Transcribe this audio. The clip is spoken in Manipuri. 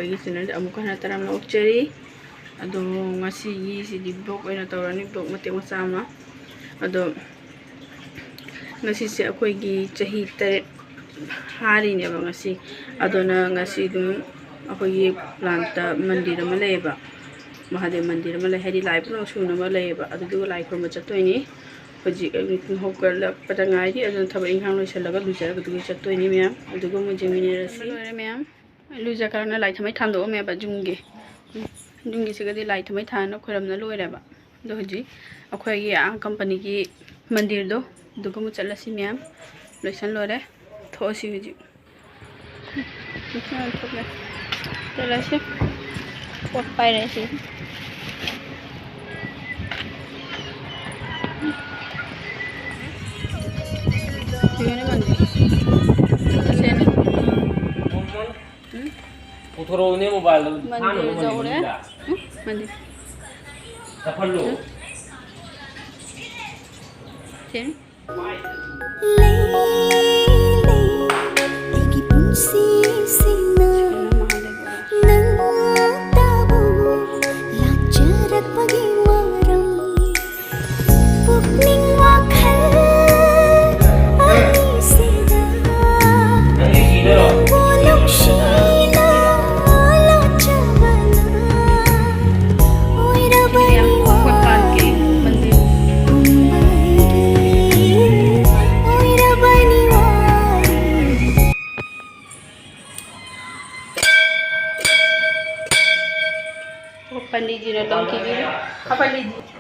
ꯑꯩꯒꯤ ꯆꯦꯅꯦꯜꯗ ꯑꯃꯨꯛꯀ ꯍꯟꯅ ꯇꯔꯥꯝꯅ ꯑꯣꯛꯆꯔꯤ ꯑꯗꯣ ꯉꯁꯤꯒꯤꯁꯤꯗꯤ ꯕ꯭ꯂꯣꯛ ꯑꯣꯏꯅ ꯇꯧꯔꯅꯤ ꯕ꯭ꯂꯣꯛ ꯃꯇꯦꯛ ꯃꯆꯥ ꯑꯃ ꯑꯗꯣ ꯉꯁꯤꯁꯦ ꯑꯩꯈꯣꯏꯒꯤ ꯆꯍꯤ 9 ꯍꯥꯔꯤꯅꯦꯕ ꯉꯁꯤ ꯑꯗꯨꯅ ꯉꯁꯤ ꯑꯗꯨꯝ ꯑꯩꯈꯣꯏꯒꯤ ꯄ꯭ꯂꯥꯟꯇ ꯃꯟꯗꯤꯔ ꯑꯃ ꯂꯩꯌꯦꯕ ꯃꯍꯥꯗꯦꯕ ꯃꯟꯗꯤꯔ ꯑꯃ ꯂꯩ ꯍꯥꯏꯗꯤ ꯂꯥꯏ ꯄꯨꯝꯅꯃꯛ ꯁꯨꯅꯕ ꯂꯩꯌꯦꯕ ꯑꯗꯨꯗꯨꯒ ꯂꯥꯏ ꯈꯨꯔꯨꯝꯕ ꯆꯠꯇꯣꯏꯅꯤ ꯍꯧꯖꯤꯛ ꯍꯧꯒꯠꯂꯛꯄꯗ ꯉꯥꯏꯔꯤ ꯑꯗꯨꯅ ꯊꯕꯛ ꯏꯪꯈꯥꯡ ꯂꯣꯏꯁꯤꯜꯂꯒ ꯂꯨꯖꯔꯒ ꯑꯗꯨꯒ ꯆꯠꯇꯣꯏꯅꯤ ꯃꯌꯥꯝ ꯑꯗꯨꯒ ꯑꯃꯨꯛ ꯌꯦꯡꯃꯤꯟꯅꯔꯁꯤ ꯂꯣꯏꯔꯦ ꯃꯌꯥꯝ ꯂꯨꯖꯈ꯭ꯔꯒꯅ ꯂꯥꯏ ꯊꯝꯃꯩ ꯊꯥꯟꯗꯣꯛꯑꯝꯃꯦꯕ ꯖꯨꯝꯒꯤꯁꯤꯒꯗꯤ ꯂꯥꯏ ꯊꯝꯃꯩ ꯊꯥꯟꯅ ꯈꯣꯏꯔꯝꯅ ꯂꯣꯏꯔꯦꯕ ꯑꯗꯣ ꯍꯧꯖꯤꯛ ꯑꯩꯈꯣꯏꯒꯤ ꯀꯝꯄꯅꯤꯒꯤ ꯃꯟꯗꯤꯔꯗꯣ ꯑꯗꯨꯒ ꯑꯃꯨꯛ ꯆꯠꯂꯁꯤ ꯃꯌꯥꯝ ꯂꯣꯏꯁꯟ ꯂꯣꯏꯔꯦ ꯊꯣꯛꯑꯁꯤ ꯍꯧꯖꯤꯛ चलासे पोट पाइरे सी पुथरोने मोबाइल मंदिर जाऊरे मंदिर सफल लो चल पंडित जी ने लौकी की पंडित जी